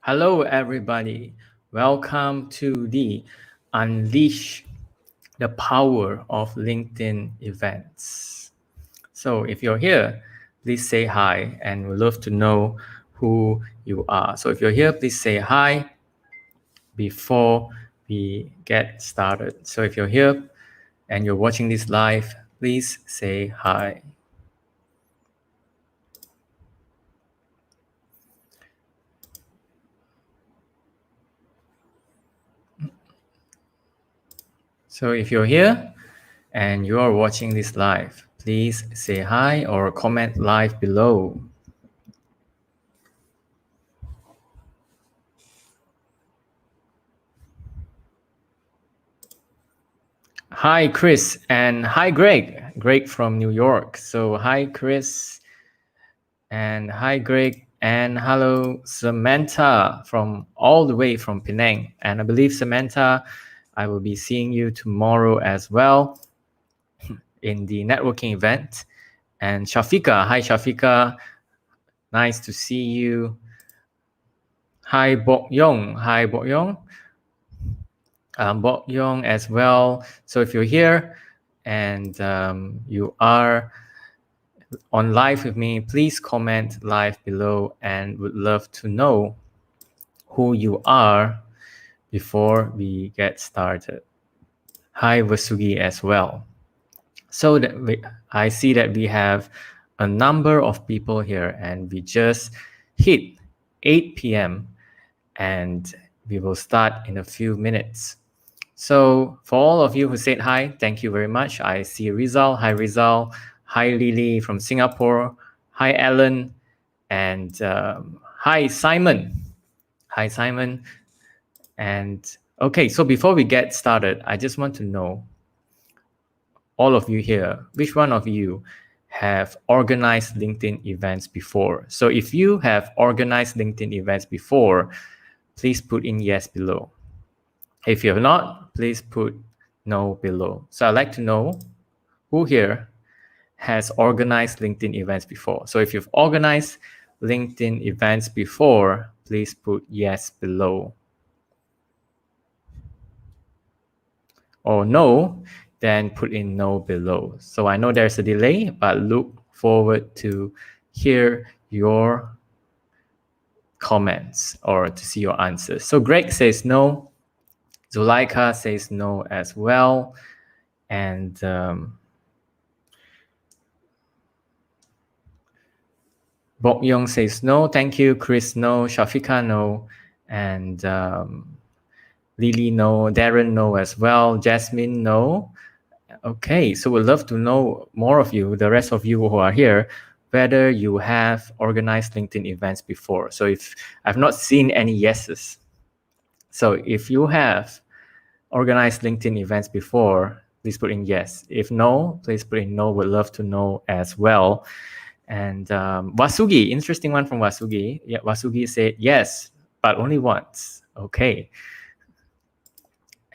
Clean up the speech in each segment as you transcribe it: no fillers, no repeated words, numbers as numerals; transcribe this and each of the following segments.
Hello, everybody. Welcome to the Unleash the Power of LinkedIn events. So if you're here, please say hi, and we'd love to know who you are. So if you're here, please say hi before we get started. So if you're here and you're watching this live, please say hi. So if you're here and you are watching this live, please say hi or comment live below. Hi, Chris, and hi, Greg. Greg from New York. So hi, Chris, and hi, Greg, and hello, Samantha from all the way from Penang. And I believe, Samantha, I will be seeing you tomorrow as well in the networking event. And Shafika, hi, Shafika. Nice to see you. Hi, Bok Yong. Hi, Bok Yong. Bok Yong as well. So if you're here and you are on live with me, please comment live below and would love to know who you are before we get started. Hi, Vasugi as well. So I see that we have a number of people here and we just hit 8 p.m. and we will start in a few minutes. So for all of you who said hi, thank you very much. I see Rizal. Hi, Rizal. Hi, Lily from Singapore. Hi, Alan. And hi, Simon. Hi, Simon. And okay, so before we get started, I just want to know, all of you here, which one of you have organized LinkedIn events before? So if you have organized LinkedIn events before, please put in yes below. If you have not, please put no below. So I'd like to know who here has organized LinkedIn events before. So if you've organized LinkedIn events before, please put yes below. Or no, then put in no below. So I know there's a delay, but look forward to hear your comments or to see your answers. So Greg says no. Zuleika says no as well. And Bok Young says no. Thank you. Chris, no. Shafika, no. And Lily, no. Darren, no as well. Jasmine, no. Okay, so we'd love to know more of you, the rest of you who are here, whether you have organized LinkedIn events before. So if I've not seen any yeses. So if you have organized LinkedIn events before, please put in yes. If no, please put in no. We'd love to know as well. And Wasugi, interesting one from Wasugi. Yeah, Wasugi said yes, but only once. Okay.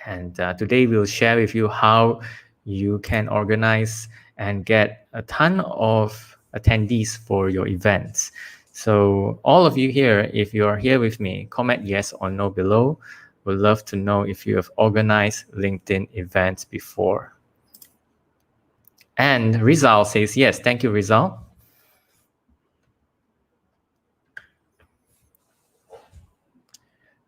And today we'll share with you how you can organize and get a ton of attendees for your events. So all of you here, if you are here with me, comment yes or no below. We'd love to know if you have organized LinkedIn events before. And Rizal says yes. Thank you, Rizal.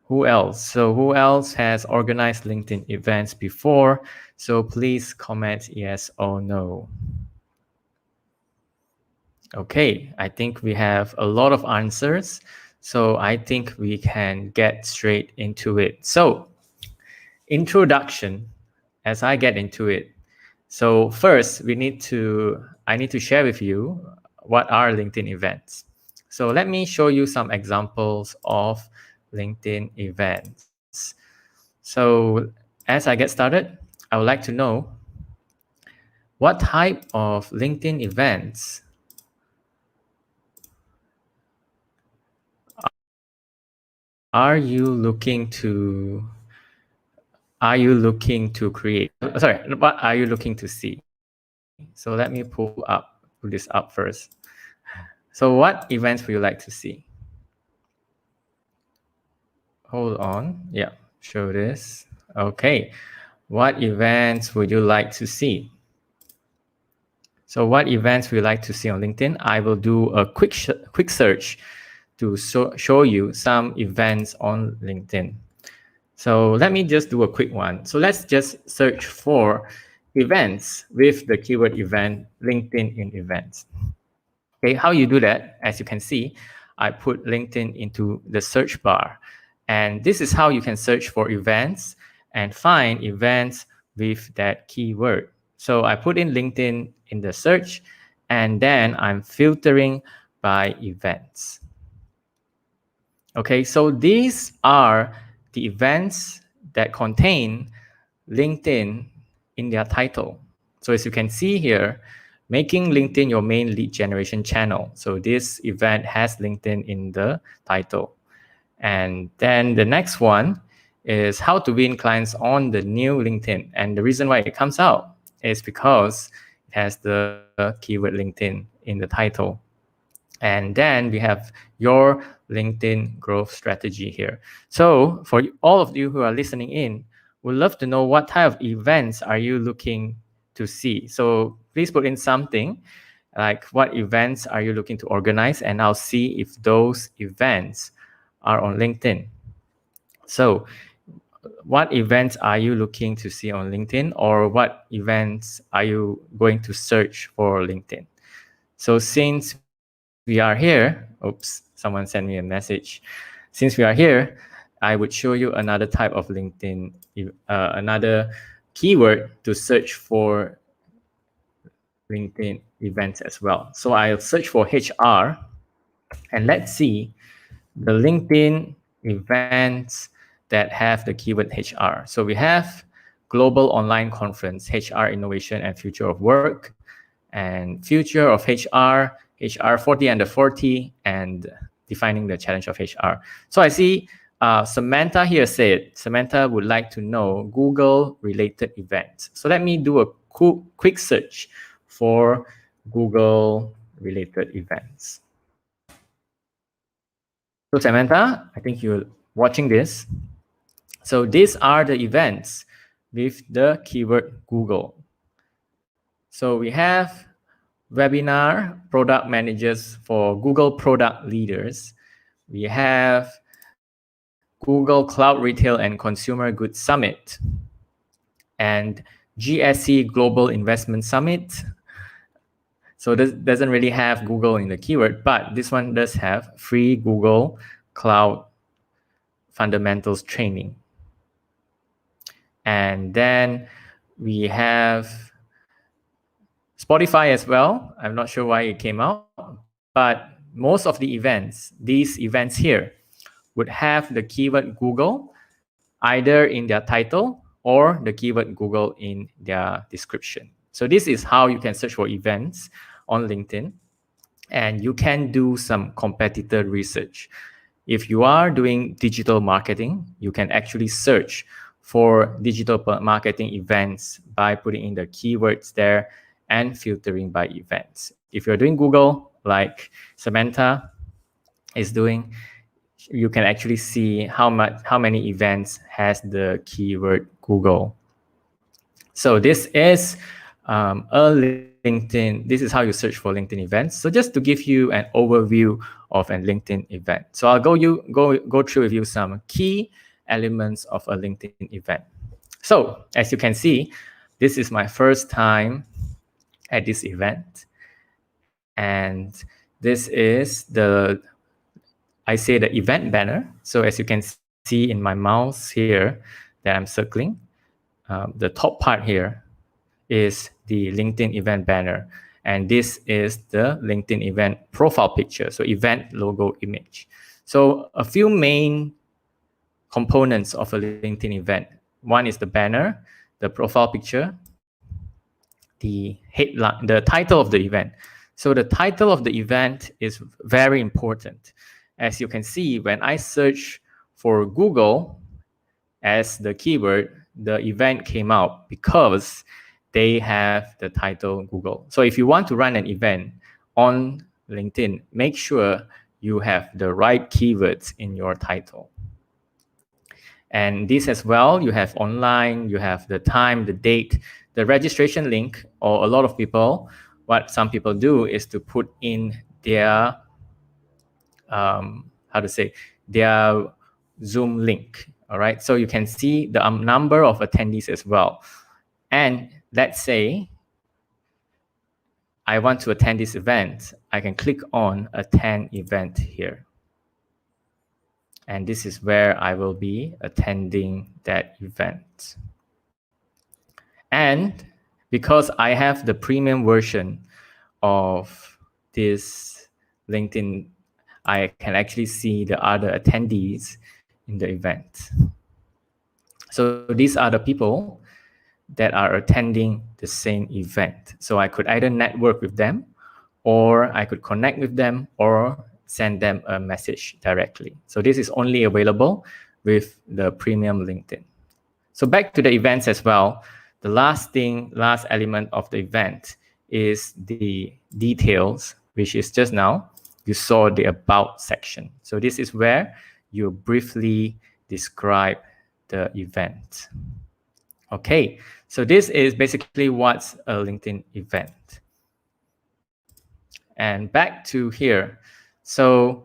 Who else? So who else has organized LinkedIn events before? So please comment yes or no. Okay, I think we have a lot of answers. So I think we can get straight into it. So introduction, as I get into it. So first, I need to share with you what are LinkedIn events. So let me show you some examples of LinkedIn events. So as I get started, I would like to know what type of LinkedIn events are you looking to create? Sorry, what are you looking to see? So let me pull this up first. So what events would you like to see? hold on. Yeah, show this. Okay. What events would you like to see? So what events would you like to see on LinkedIn? I will do a quick search to show you some events on LinkedIn. So let me just do a quick one. So let's just search for events with the keyword event, LinkedIn in events. Okay, how you do that? As you can see, I put LinkedIn into the search bar. And this is how you can search for events and find events with that keyword. So I put in LinkedIn in the search, and then I'm filtering by events. Okay, so these are the events that contain LinkedIn in their title. So as you can see here, making LinkedIn your main lead generation channel. So this event has LinkedIn in the title. And then the next one is how to win clients on the new LinkedIn. And the reason why it comes out is because it has the keyword LinkedIn in the title. And then we have your LinkedIn growth strategy here. So for all of you who are listening in, we'd love to know what type of events are you looking to see. So please put in something like what events are you looking to organize, and I'll see if those events are on LinkedIn. So what events are you looking to see on LinkedIn, or what events are you going to search for LinkedIn? So since we are here, oops, someone sent me a message. Since we are here, I would show you another type of LinkedIn, another keyword to search for LinkedIn events as well. So I'll search for HR, and let's see the LinkedIn events that have the keyword HR. So we have Global Online Conference, HR Innovation and Future of Work, and Future of HR, HR 40 under 40, and Defining the Challenge of HR. So I see Samantha here said, Samantha would like to know Google-related events. So let me do a quick search for Google-related events. So Samantha, I think you're watching this. So these are the events with the keyword Google. So we have webinar product managers for Google product leaders. We have Google Cloud Retail and Consumer Goods Summit and GSC Global Investment Summit. So this doesn't really have Google in the keyword, but this one does have free Google Cloud Fundamentals Training. And then we have Spotify as well. I'm not sure why it came out, but most of the events, these events here, would have the keyword Google either in their title or the keyword Google in their description. So this is how you can search for events on LinkedIn, and you can do some competitor research. If you are doing digital marketing, you can actually search for digital marketing events by putting in the keywords there and filtering by events. If you're doing Google, like Samantha is doing, you can actually see how many events has the keyword Google. So this is a LinkedIn. This is how you search for LinkedIn events. So just to give you an overview of a LinkedIn event. So I'll go through with you some key elements of a LinkedIn event. So as you can see, this is my first time at this event, and this is I say the event banner. So as you can see in my mouse here that I'm circling, the top part here is the LinkedIn event banner. And this is the LinkedIn event profile picture, so event logo image. So a few main components of a LinkedIn event. One is the banner, the profile picture, the headline, the title of the event. So the title of the event is very important. As you can see, when I search for Google as the keyword, the event came out because they have the title Google. So if you want to run an event on LinkedIn, make sure you have the right keywords in your title. And this as well, you have online, you have the time, the date, the registration link, or a lot of people, what some people do is to put in their, their Zoom link, all right? So you can see the number of attendees as well. And let's say I want to attend this event, I can click on attend event here. And this is where I will be attending that event. And because I have the premium version of this LinkedIn, I can actually see the other attendees in the event. So these are the people that are attending the same event. So I could either network with them, or I could connect with them, or send them a message directly. So this is only available with the premium LinkedIn. So back to the events as well. The last element of the event is the details, which is just now, you saw the about section. So this is where you briefly describe the event. Okay, so this is basically what's a LinkedIn event. And back to here. So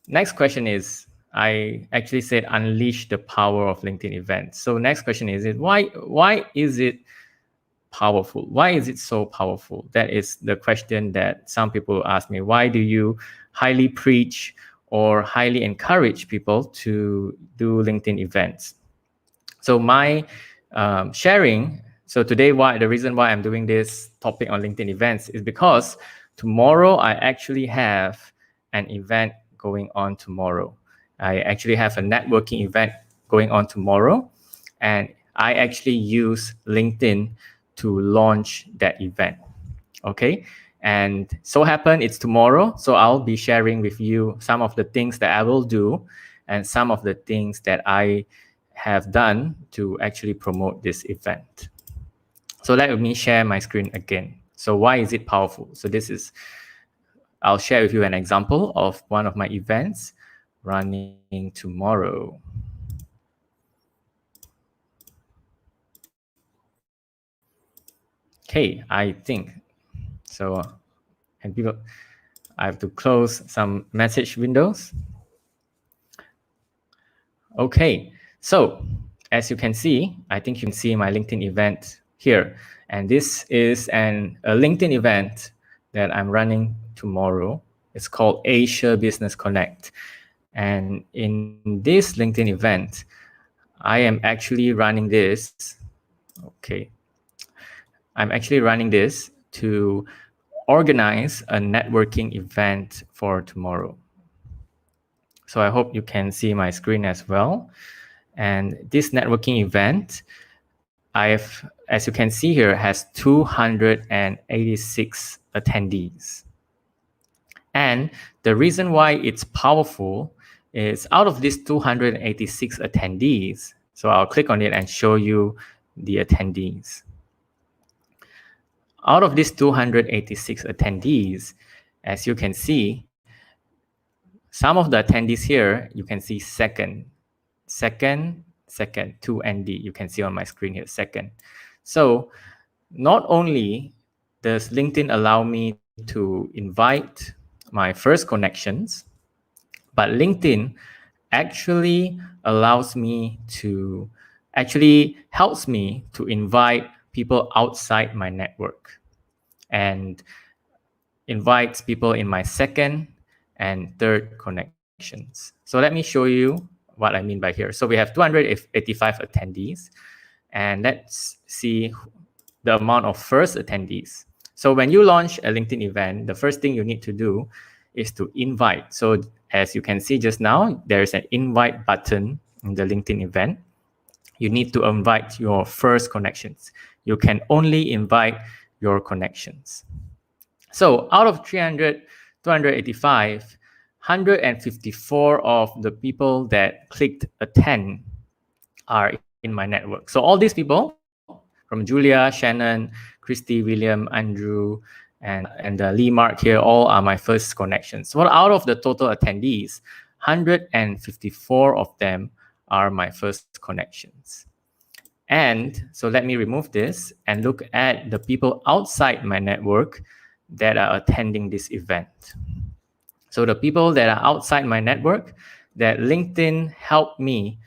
next question is, I actually said unleash the power of LinkedIn events. So next question is why is it powerful? Why is it so powerful? That is the question that some people ask me. Why do you highly preach or highly encourage people to do LinkedIn events? So my sharing, so today the reason why I'm doing this topic on LinkedIn events is because tomorrow I actually have an event going on tomorrow. I actually have a networking event going on tomorrow, and I actually use LinkedIn to launch that event. Okay, and so happen it's tomorrow, so I'll be sharing with you some of the things that I will do and some of the things that I have done to actually promote this event. So let me share my screen again. So why is it powerful? So I'll share with you an example of one of my events running tomorrow. Okay, I think so. And people, I have to close some message windows. Okay, so as you can see, I think you can see my LinkedIn event here. And this is a LinkedIn event that I'm running tomorrow. It's called Asia Business Connect. And in this LinkedIn event, I am actually running this. Okay. I'm actually running this to organize a networking event for tomorrow. So I hope you can see my screen as well. And this networking event, as you can see here, has 286 attendees. And the reason why it's powerful is out of these 286 attendees, so I'll click on it and show you the attendees. Out of these 286 attendees, as you can see, some of the attendees here, you can see second, 2ND, you can see on my screen here, second. So not only does LinkedIn allow me to invite my first connections, but LinkedIn actually helps me to invite people outside my network and invites people in my second and third connections. So let me show you what I mean by here. So we have 285 attendees, and let's see the amount of first attendees. So when you launch a LinkedIn event, the first thing you need to do is to invite. So as you can see just now, there's an invite button in the LinkedIn event. You need to invite your first connections. You can only invite your connections. So out of 285, 154 of the people that clicked attend are in my network. So all these people, from Julia, Shannon, Christy, William, Andrew, and Lee Mark here, all are my first connections. So out of the total attendees, 154 of them are my first connections. And so let me remove this and look at the people outside my network that are attending this event. So the people that are outside my network that LinkedIn helped me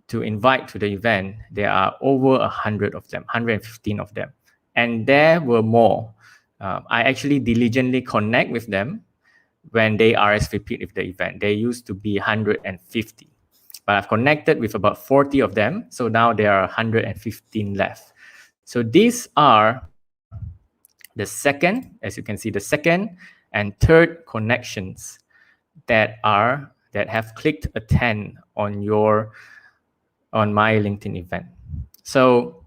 to invite to the event, there are over 100 of them, 115 of them. And there were more. I actually diligently connect with them when they RSVP with the event. They used to be 150. But I've connected with about 40 of them. So now there are 115 left. So these are the second, as you can see, the second and third connections that have clicked attend on my LinkedIn event. So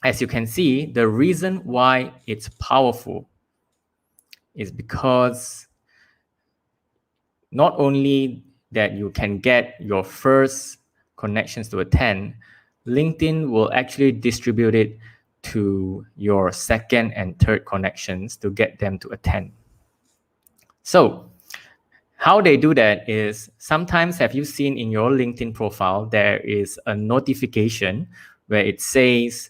as you can see, the reason why it's powerful is because not only that you can get your first connections to attend, LinkedIn will actually distribute it to your second and third connections to get them to attend. So how they do that is, sometimes have you seen in your LinkedIn profile, there is a notification where it says,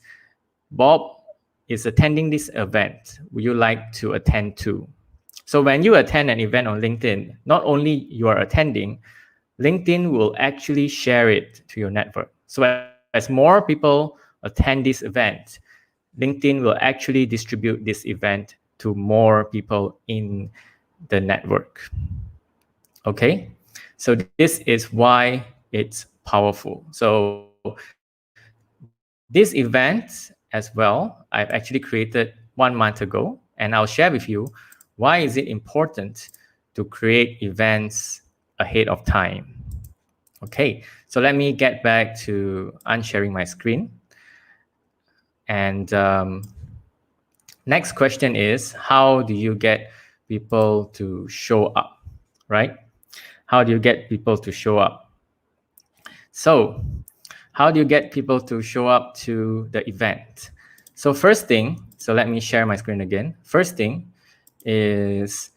Bob is attending this event. Would you like to attend too? So when you attend an event on LinkedIn, not only you are attending, LinkedIn will actually share it to your network. So as more people attend this event, LinkedIn will actually distribute this event to more people in the network. Okay, so this is why it's powerful. So this event as well, I've actually created 1 month ago, and I'll share with you why is it important to create events ahead of time. Okay, so let me get back to unsharing my screen. And next question is, how do you get people to show up, right? How do you get people to show up? So how do you get people to show up to the event? So first thing, so let me share my screen again. First thing is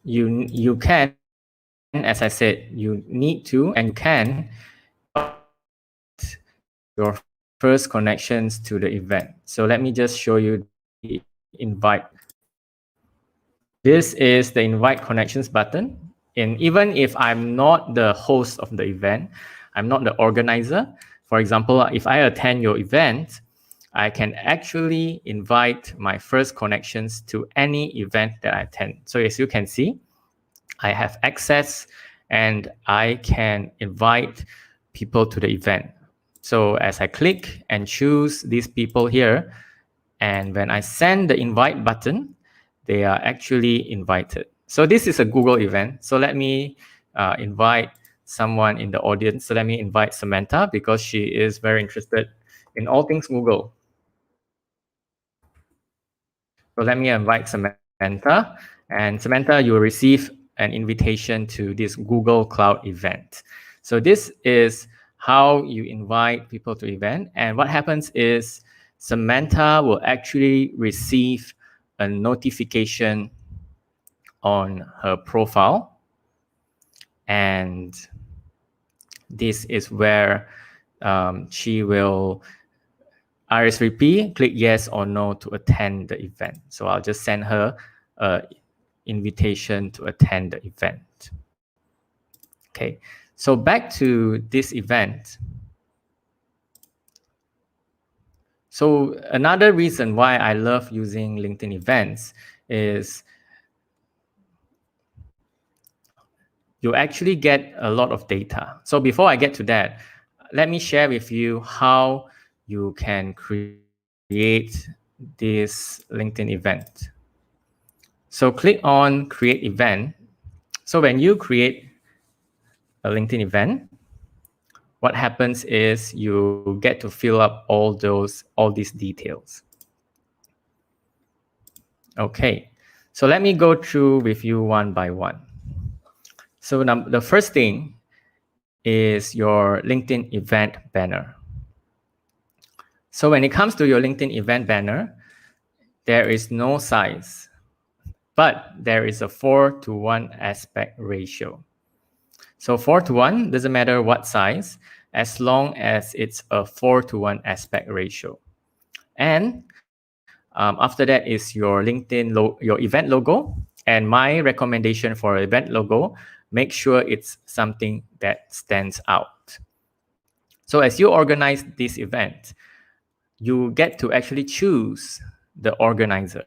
you can, as I said, you need to and you can your first connections to the event. So let me just show you the invite. This is the invite connections button. And even if I'm not the host of the event, I'm not the organizer. For example, if I attend your event, I can actually invite my first connections to any event that I attend. So as you can see, I have access and I can invite people to the event. So as I click and choose these people here, and when I send the invite button, they are actually invited. So this is a Google event. So let me invite someone in the audience. So let me invite Samantha because she is very interested in all things Google. So let me invite Samantha. And Samantha, you will receive an invitation to this Google Cloud event. So this is how you invite people to event. And what happens is Samantha will actually receive a notification on her profile. And this is where she will RSVP, click yes or no to attend the event. So I'll just send her an invitation to attend the event. Okay, so back to this event. So another reason why I love using LinkedIn events is you actually get a lot of data. So before I get to that, let me share with you how you can create this LinkedIn event. So click on create event. So when you create a LinkedIn event, what happens is you get to fill up all these details. Okay, so let me go through with you one by one. So the first thing is your LinkedIn event banner. So when it comes to your LinkedIn event banner, there is no size. but there is a 4:1 aspect ratio. So 4:1 doesn't matter what size, as long as it's a 4:1 aspect ratio. And after that is your LinkedIn, your event logo. And my recommendation for event logo, make sure it's something that stands out. So as you organize this event, you get to actually choose the organizer.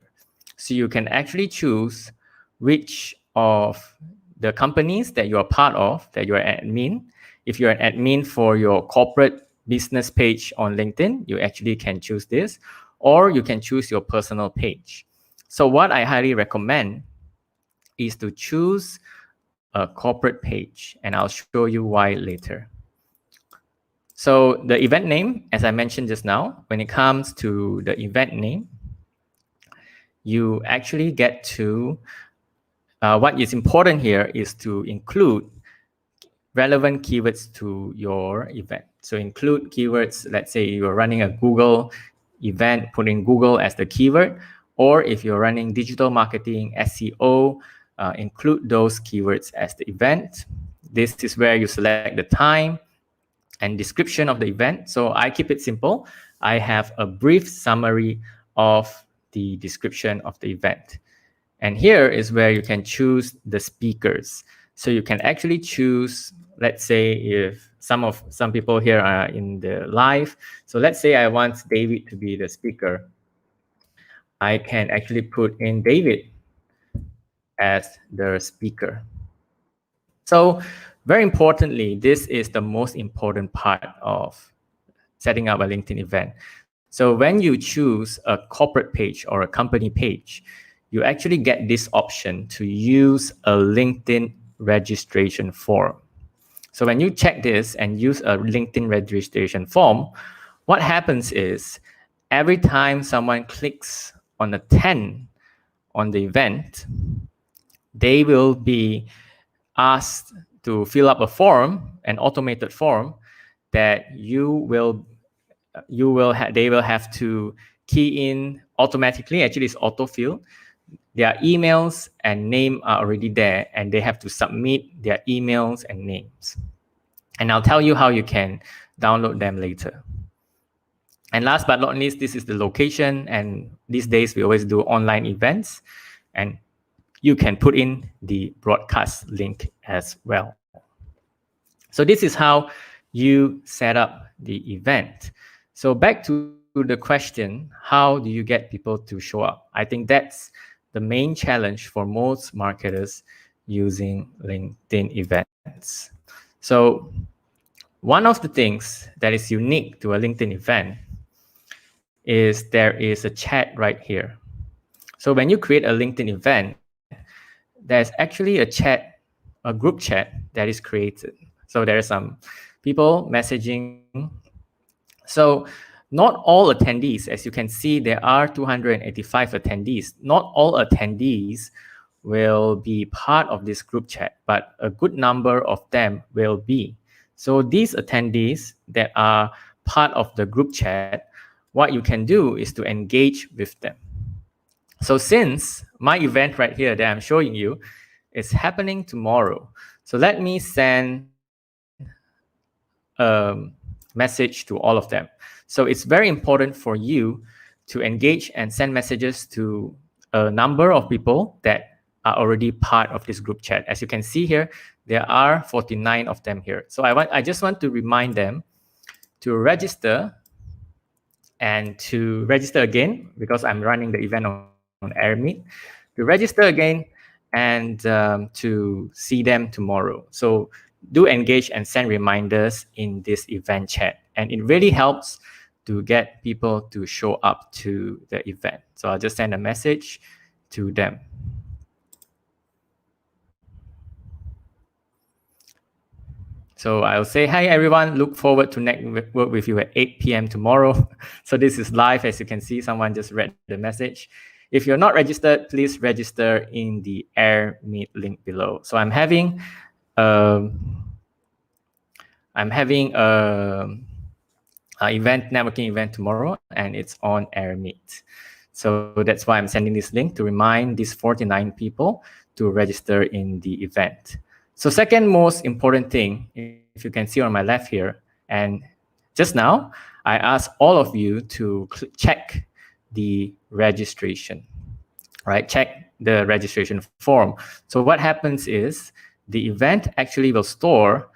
So you can actually choose which of the companies that you are part of, that you're an admin. If you're an admin for your corporate business page on LinkedIn, you actually can choose this, or you can choose your personal page. So what I highly recommend is to choose a corporate page, and I'll show you why later. So the event name, as I mentioned just now, when it comes to the event name, you actually get to, what is important here is to include relevant keywords to your event. So include keywords, let's say you're running a Google event, put in Google as the keyword, or if you're running digital marketing, SEO, include those keywords as the event. This is where you select the time and description of the event. So I keep it simple. I have a brief summary of the description of the event. And here is where you can choose the speakers. So you can actually choose, let's say if some people here are in the live. So let's say I want David to be the speaker. I can actually put in David as the speaker. So very importantly, this is the most important part of setting up a LinkedIn event. So when you choose a corporate page or a company page, you actually get this option to use a LinkedIn registration form. So when you check this and use a LinkedIn registration form, what happens is every time someone clicks on the 10 on the event, they will be asked to fill up a form, an automated form that they will have to key in automatically. Actually, it's autofill. Their emails and name are already there, and they have to submit their emails and names. And I'll tell you how you can download them later. And last but not least, this is the location. And these days, we always do online events. And you can put in the broadcast link as well. So this is how you set up the event. So back to the question, how do you get people to show up? I think that's the main challenge for most marketers using LinkedIn events. So one of the things that is unique to a LinkedIn event is there is a chat right here. So when you create a LinkedIn event, there's actually a chat, a group chat that is created. So there are some people messaging. So not all attendees, as you can see, there are 285 attendees. Not all attendees will be part of this group chat, but a good number of them will be. So these attendees that are part of the group chat, what you can do is to engage with them. So since my event right here that I'm showing you is happening tomorrow, so let me send a message to all of them. So it's very important for you to engage and send messages to a number of people that are already part of this group chat. As you can see here, there are 49 of them here. So I just want to remind them to register and to register again, because I'm running the event on AirMeet, to register again and to see them tomorrow. So do engage and send reminders in this event chat. And it really helps to get people to show up to the event. So I'll just send a message to them. So I'll say, hi, everyone. Look forward to network with you at 8 p.m. tomorrow. So this is live. As you can see, someone just read the message. If you're not registered, please register in the AirMeet link below. So I'm having a event, networking event tomorrow, and it's on AirMeet. So that's why I'm sending this link to remind these 49 people to register in the event. So second most important thing, if you can see on my left here, and just now, I asked all of you to check the registration, right? Check the registration form. So what happens is the event actually will store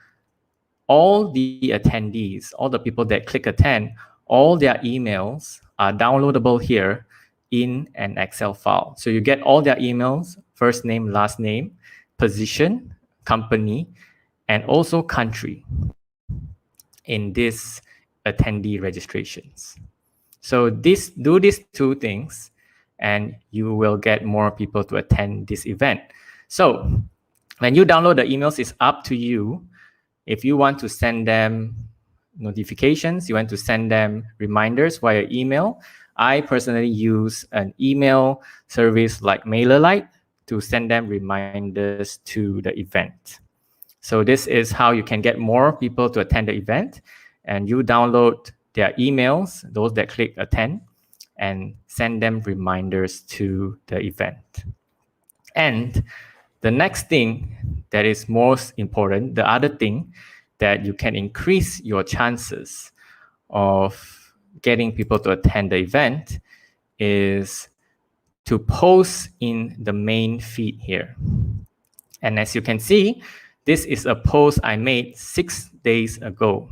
all the attendees, all the people that click attend, all their emails are downloadable here in an Excel file. So you get all their emails, first name, last name, position, company, and also country in this attendee registrations. So do these two things and you will get more people to attend this event. So when you download the emails, it's up to you. If you want to send them notifications, you want to send them reminders via email. I personally use an email service like MailerLite to send them reminders to the event. So this is how you can get more people to attend the event, and you download their emails, those that click attend, and send them reminders to the event. And the next thing that is most important, the other thing that you can increase your chances of getting people to attend the event is to post in the main feed here. And as you can see, this is a post I made 6 days ago.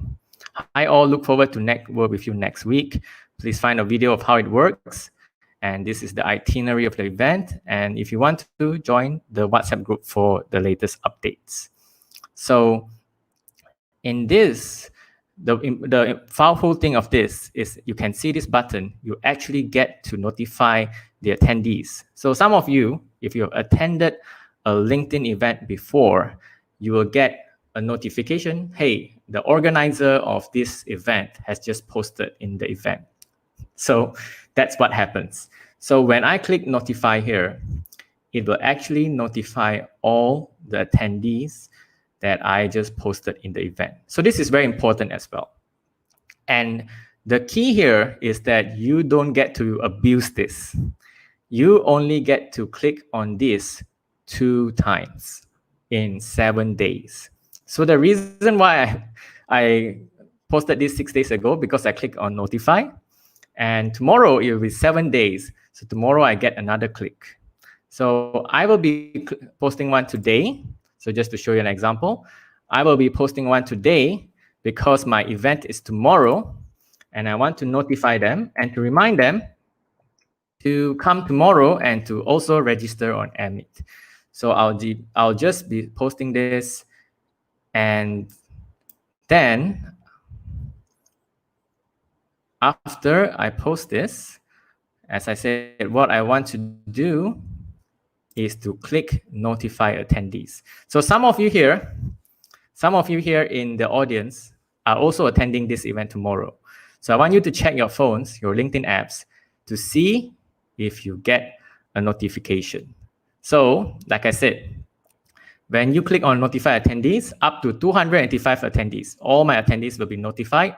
I all look forward to network with you next week. Please find a video of how it works. And this is the itinerary of the event. And if you want to, join the WhatsApp group for the latest updates. So in this, the powerful thing of this is you can see this button, you actually get to notify the attendees. So some of you, if you've attended a LinkedIn event before, you will get a notification, hey, the organizer of this event has just posted in the event. So that's what happens. So when I click notify here, it will actually notify all the attendees that I just posted in the event. So this is very important as well. And the key here is that you don't get to abuse this. You only get to click on this 2 times in 7 days. So the reason why I posted this 6 days ago, because I click on notify, and tomorrow it will be 7 days. So tomorrow I get another click. So I will be posting one today. So just to show you an example, I will be posting one today because my event is tomorrow, and I want to notify them and to remind them to come tomorrow and to also register on Amit. So I'll just be posting this, and then after I post this, as I said, what I want to do is to click notify attendees. So some of you here in the audience are also attending this event tomorrow. So I want you to check your phones, your LinkedIn apps, to see if you get a notification. So like I said, when you click on notify attendees, up to 285 attendees, all my attendees will be notified.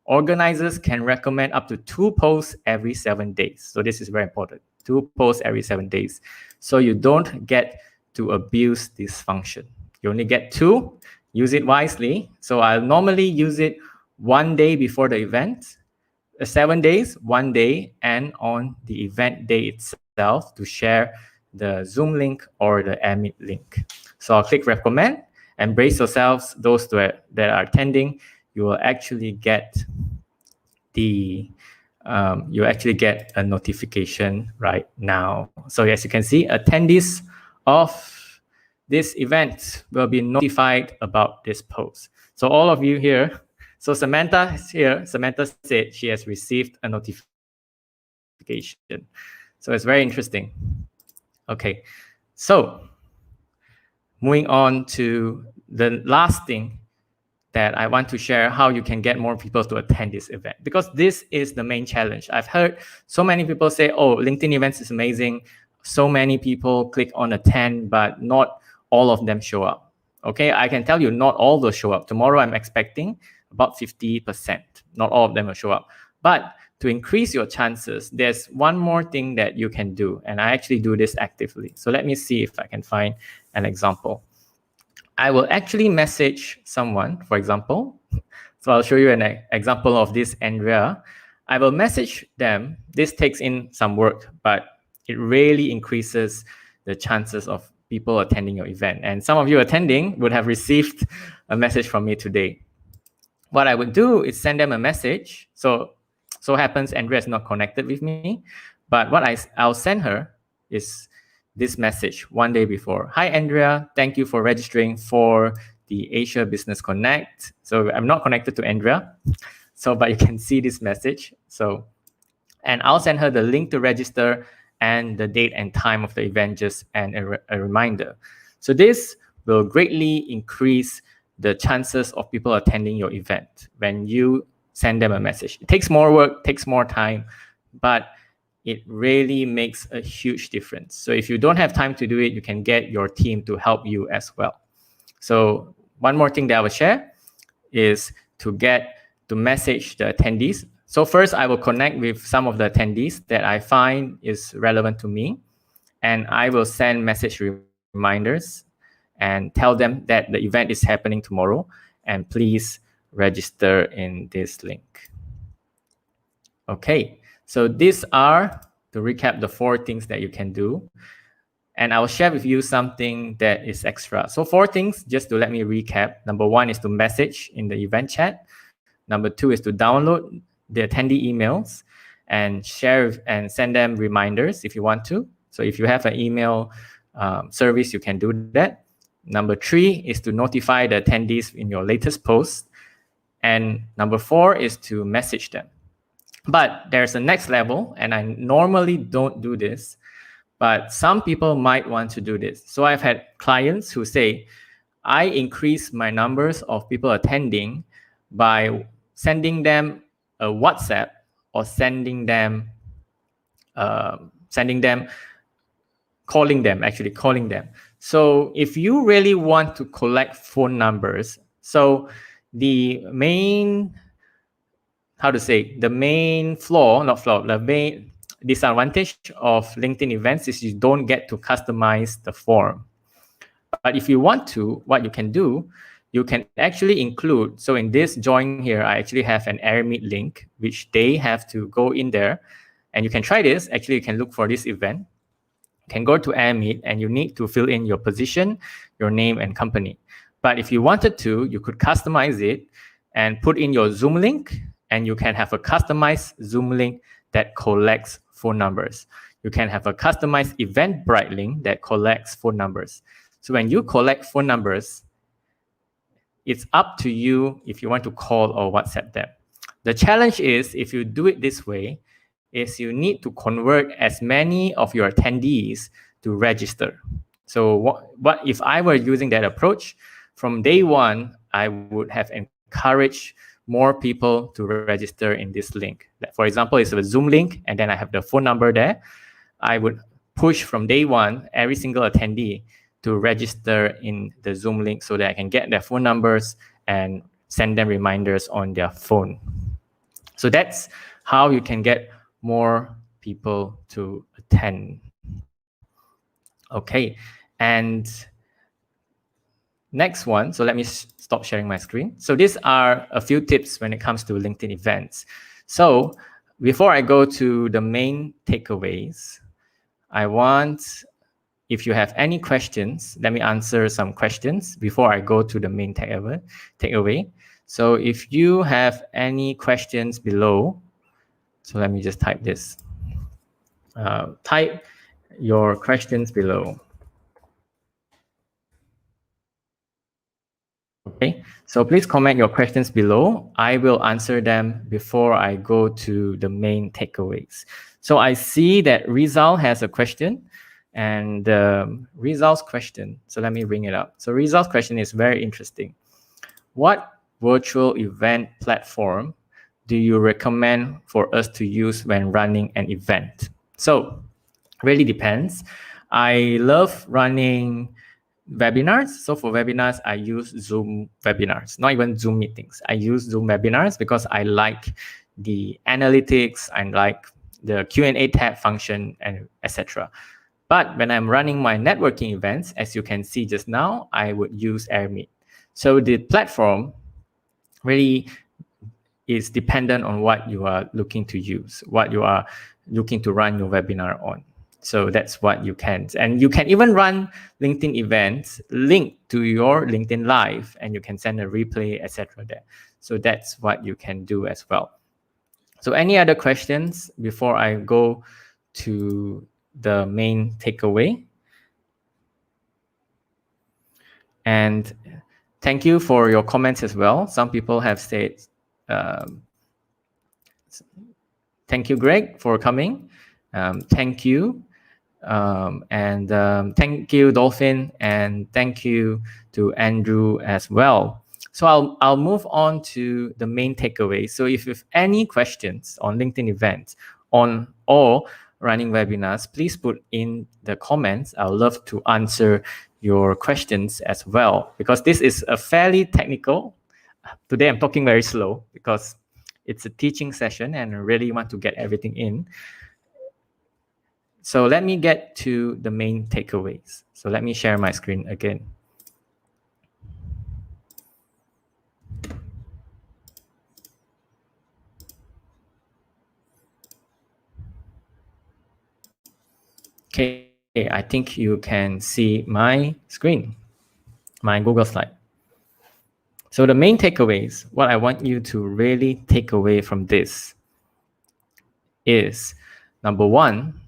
Organizers can recommend up to 2 posts every 7 days. So this is very important, 2 posts every 7 days. So you don't get to abuse this function. You only get 2, use it wisely. So I'll normally use it 1 day before the event, 7 days, 1 day, and on the event day itself to share the Zoom link or the Amit link. So I'll click recommend, and brace yourselves, those that are attending, you will actually get a notification right now. So as you can see, attendees of this event will be notified about this post. So all of you here, so Samantha is here. Samantha said she has received a notification. So it's very interesting. Okay, so moving on to the last thing that I want to share, how you can get more people to attend this event, because this is the main challenge. I've heard so many people say, oh, LinkedIn events is amazing. So many people click on attend, but not all of them show up. Okay, I can tell you not all will show up. Tomorrow I'm expecting about 50%. Not all of them will show up. But to increase your chances, there's one more thing that you can do. And I actually do this actively. So let me see if I can find an example. I will actually message someone, for example. So I'll show you an example of this, Andrea. I will message them. This takes in some work, but it really increases the chances of people attending your event. And some of you attending would have received a message from me today. What I would do is send them a message. So happens Andrea is not connected with me, but what I'll send her is this message one day before. Hi, Andrea. Thank you for registering for the Asia Business Connect. So I'm not connected to Andrea, but you can see this message. And I'll send her the link to register and the date and time of the event, just and a reminder. So this will greatly increase the chances of people attending your event when you send them a message. It takes more work, takes more time, but it really makes a huge difference. So if you don't have time to do it, you can get your team to help you as well. So one more thing that I will share is to message the attendees. So first, I will connect with some of the attendees that I find is relevant to me, and I will send message reminders and tell them that the event is happening tomorrow, and please register in this link. Okay, so these are, to recap, the 4 things that you can do. And I will share with you something that is extra. So 4 things, just to let me recap. Number 1 is to message in the event chat. Number 2 is to download the attendee emails and share and send them reminders if you want to. So if you have an email service, you can do that. Number 3 is to notify the attendees in your latest post. And number 4 is to message them. But there's a next level, and I normally don't do this, but some people might want to do this. So I've had clients who say, I increase my numbers of people attending by sending them a WhatsApp or calling them. So if you really want to collect phone numbers, so the main disadvantage of LinkedIn events is you don't get to customize the form. But if you want to, what you can do, you can actually include, so in this join here, I actually have an AirMeet link, which they have to go in there. And you can try this. Actually, you can look for this event. You can go to AirMeet, and you need to fill in your position, your name, and company. But if you wanted to, you could customize it and put in your Zoom link, and you can have a customized Zoom link that collects phone numbers. You can have a customized Eventbrite link that collects phone numbers. So when you collect phone numbers, it's up to you if you want to call or WhatsApp them. The challenge is, if you do it this way, is you need to convert as many of your attendees to register. So what if I were using that approach, from day 1, I would have encouraged more people to register in this link. For example, it's a Zoom link, and then I have the phone number there. I would push from day 1 every single attendee to register in the Zoom link so that I can get their phone numbers and send them reminders on their phone. So that's how you can get more people to attend. Okay, and next one, so let me stop sharing my screen. So these are a few tips when it comes to LinkedIn events. So before I go to the main takeaways, if you have any questions, let me answer some questions before I go to the main takeaway. So if you have any questions below, so let me just type this. Type your questions below. Okay, so please comment your questions below. I will answer them before I go to the main takeaways. So I see that Rizal has a question, and Rizal's question, so let me bring it up. So Rizal's question is very interesting. What virtual event platform do you recommend for us to use when running an event? So really depends. I love running webinars. So for webinars, I use Zoom webinars, not even Zoom meetings. I use Zoom webinars because I like the analytics, I like the Q&A tab function, and etc. But when I'm running my networking events, as you can see just now, I would use AirMeet. So the platform really is dependent on what you are looking to use, what you are looking to run your webinar on. So that's what you can. And you can even run LinkedIn events linked to your LinkedIn Live, and you can send a replay, etc. there. So that's what you can do as well. So any other questions before I go to the main takeaway? And thank you for your comments as well. Some people have said, thank you, Greg, for coming. Thank you. Thank you, Dolphin, and thank you to Andrew as well. So I'll move on to the main takeaway. So if you have any questions on LinkedIn events on or running webinars, please put in the comments. I'll love to answer your questions as well, because this is a fairly technical. Today I'm talking very slow because it's a teaching session and I really want to get everything in. So let me get to the main takeaways. So let me share my screen again. Okay, I think you can see my screen, my Google slide. So the main takeaways, what I want you to really take away from this is, number one,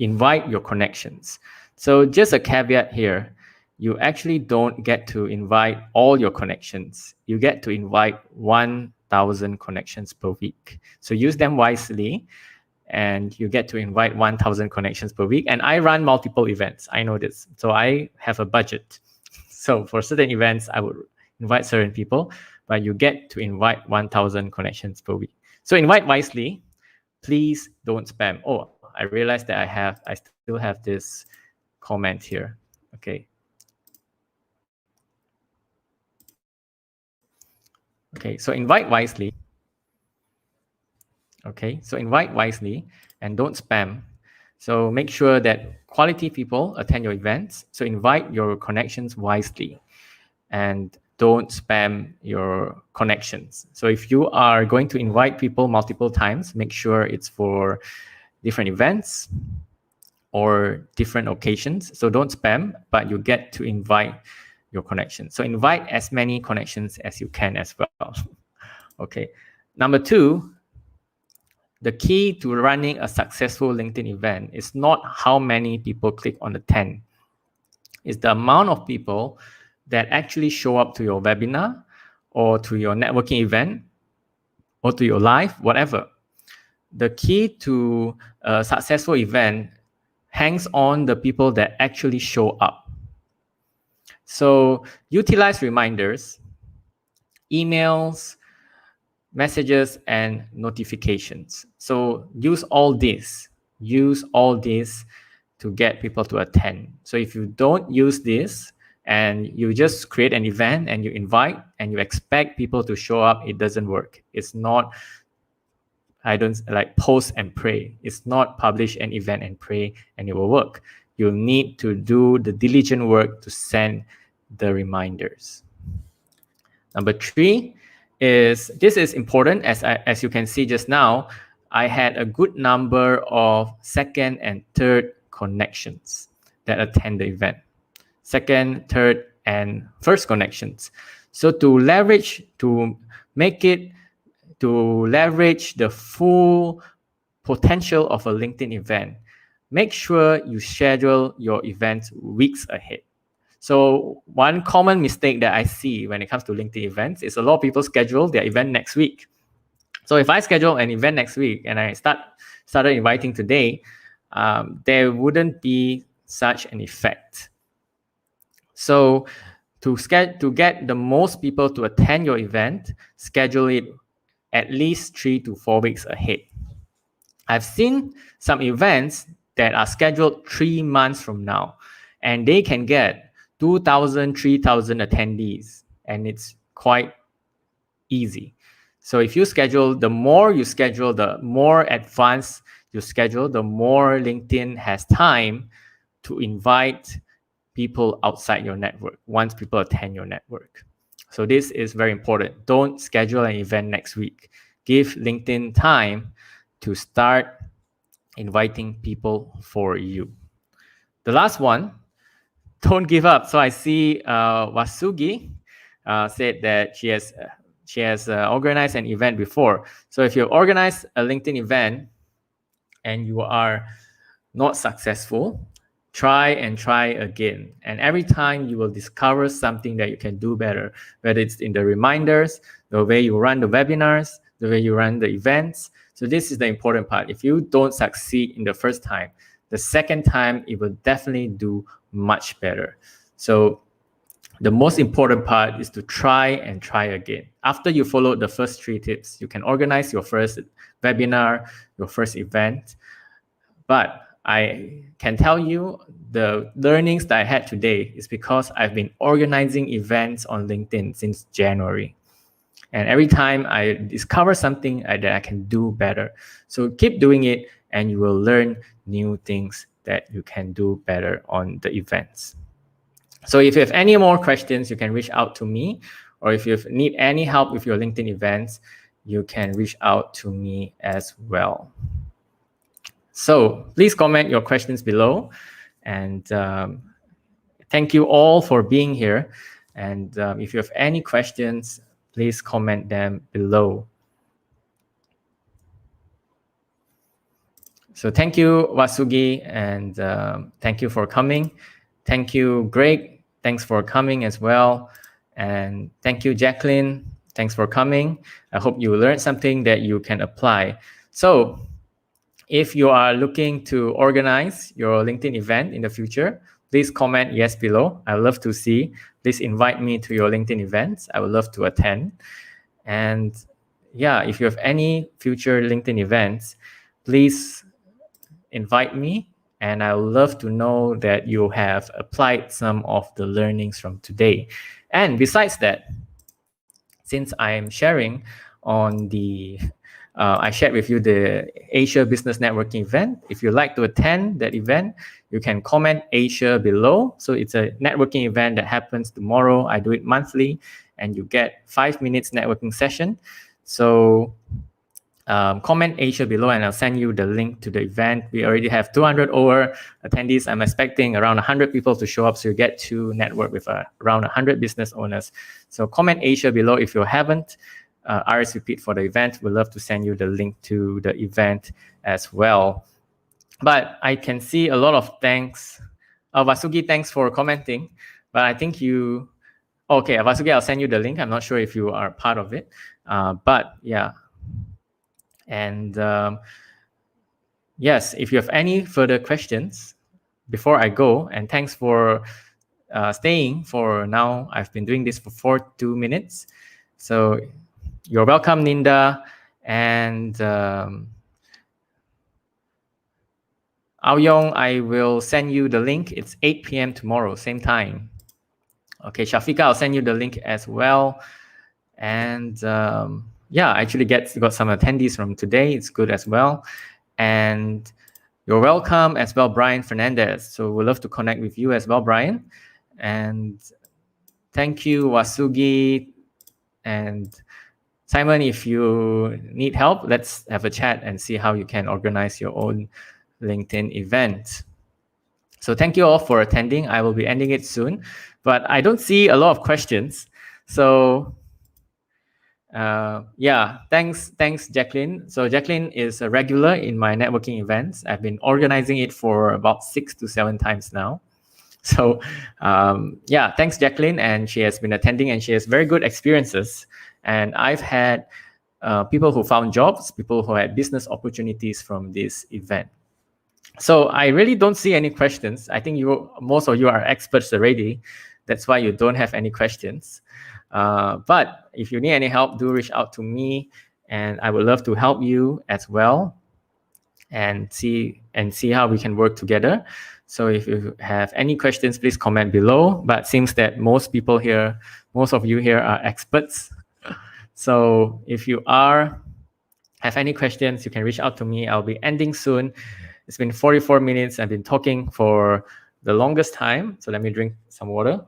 invite your connections. So just a caveat here, you actually don't get to invite all your connections. You get to invite 1,000 connections per week. So use them wisely, and you get to invite 1,000 connections per week. And I run multiple events. I know this. So I have a budget. So for certain events, I would invite certain people, but you get to invite 1,000 connections per week. So invite wisely. Please don't spam. Oh, I realized that I still have this comment here. Okay. Okay, so invite wisely. Okay, so invite wisely and don't spam. So make sure that quality people attend your events. So invite your connections wisely and don't spam your connections. So if you are going to invite people multiple times, make sure it's for different events or different occasions. So don't spam, but you get to invite your connections. So invite as many connections as you can as well. Okay. Number two, the key to running a successful LinkedIn event is not how many people click on attend. It's the amount of people that actually show up to your webinar or to your networking event or to your live, whatever. The key to a successful event hangs on the people that actually show up. So utilize reminders, emails, messages, and notifications. So use all this to get people to attend. So if you don't use this and you just create an event and you invite and you expect people to show up, it doesn't work. It's not, I don't like post and pray. It's not publish an event and pray and it will work. You'll need to do the diligent work to send the reminders. Number three is, this is important, as you can see just now, I had a good number of second and third connections that attend the event. Second, third, and first connections. So to leverage the full potential of a LinkedIn event, make sure you schedule your events weeks ahead. So one common mistake that I see when it comes to LinkedIn events is a lot of people schedule their event next week. So if I schedule an event next week and I started inviting today, there wouldn't be such an effect. So to get the most people to attend your event, schedule it at least 3 to 4 weeks ahead. I've seen some events that are scheduled 3 months from now, and they can get 2,000, 3,000 attendees, and it's quite easy. So if you schedule, the more you schedule, the more advanced you schedule, the more LinkedIn has time to invite people outside your network once people attend your network. So this is very important. Don't schedule an event next week. Give LinkedIn time to start inviting people for you. The last one, don't give up. So I see Wasugi said that she has organized an event before. So if you organize a LinkedIn event and you are not successful, try and try again. And every time you will discover something that you can do better, whether it's in the reminders, the way you run the webinars, the way you run the events. So this is the important part. If you don't succeed in the first time, the second time it will definitely do much better. So the most important part is to try and try again. After you follow the first 3 tips, you can organize your first webinar, your first event. But I can tell you the learnings that I had today is because I've been organizing events on LinkedIn since January. And every time I discover something that I can do better. So keep doing it and you will learn new things that you can do better on the events. So if you have any more questions, you can reach out to me. Or if you need any help with your LinkedIn events, you can reach out to me as well. So please comment your questions below. And thank you all for being here. And if you have any questions, please comment them below. So thank you, Wasugi, and thank you for coming. Thank you, Greg. Thanks for coming as well. And thank you, Jacqueline. Thanks for coming. I hope you learned something that you can apply. So if you are looking to organize your LinkedIn event in the future, please comment yes below. I would love to see. Please invite me to your LinkedIn events. I would love to attend. And yeah, if you have any future LinkedIn events, please invite me. And I would love to know that you have applied some of the learnings from today. And besides that, since I am sharing on the I shared with you the Asia Business Networking event. If you'd like to attend that event, you can comment Asia below. So it's a networking event that happens tomorrow. I do it monthly, and you get 5 minutes networking session. So comment Asia below, and I'll send you the link to the event. We already have 200 over attendees. I'm expecting around 100 people to show up, so you get to network with around 100 business owners. So comment Asia below if you haven't. RSVP for the event. We'd love to send you the link to the event as well. But I can see a lot of thanks. Vasugi, thanks for commenting. But I think you, okay, Vasugi, I'll send you the link. I'm not sure if you are part of it. But yeah. And yes, if you have any further questions before I go, and thanks for staying for now. I've been doing this for 42 minutes. So you're welcome, Ninda. And Aoyong, I will send you the link. It's 8 p.m. tomorrow, same time. Okay, Shafika, I'll send you the link as well. And yeah, I actually got some attendees from today. It's good as well. And you're welcome as well, Brian Fernandez. So we'd love to connect with you as well, Brian. And thank you, Wasugi. And Simon, if you need help, let's have a chat and see how you can organize your own LinkedIn event. So thank you all for attending. I will be ending it soon, but I don't see a lot of questions. So yeah, thanks, Jacqueline. So Jacqueline is a regular in my networking events. I've been organizing it for about 6 to 7 times now. So yeah, thanks, Jacqueline. And she has been attending and she has very good experiences. And I've had people who found jobs, people who had business opportunities from this event. So I really don't see any questions. I think most of you are experts already. That's why you don't have any questions. But if you need any help, do reach out to me, and I would love to help you as well, and see how we can work together. So if you have any questions, please comment below. But it seems that most of you here are experts. So if you have any questions, you can reach out to me. I'll be ending soon. It's been 44 minutes. I've been talking for the longest time. So let me drink some water.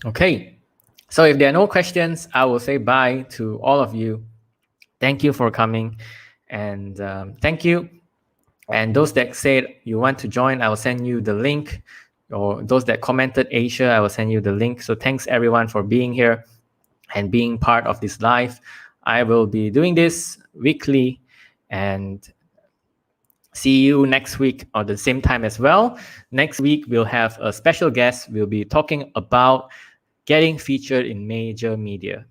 Okay. So if there are no questions, I will say bye to all of you. Thank you for coming. And thank you. And those that said you want to join, I will send you the link. Or those that commented Asia, I will send you the link. So thanks everyone for being here and being part of this live. I will be doing this weekly, and see you next week at the same time as well. Next week, we'll have a special guest. We'll be talking about getting featured in major media.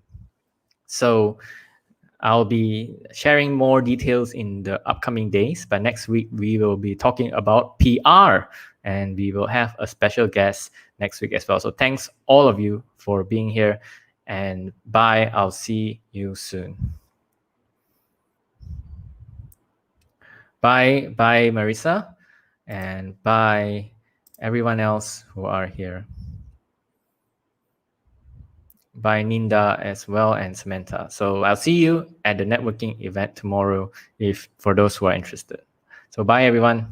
So I'll be sharing more details in the upcoming days, but next week we will be talking about PR, and we will have a special guest next week as well. So thanks all of you for being here, and bye. I'll see you soon. Bye, Marissa, and bye everyone else who are here. Bye, Ninda as well, and Samantha. So I'll see you at the networking event tomorrow, for those who are interested. So bye everyone.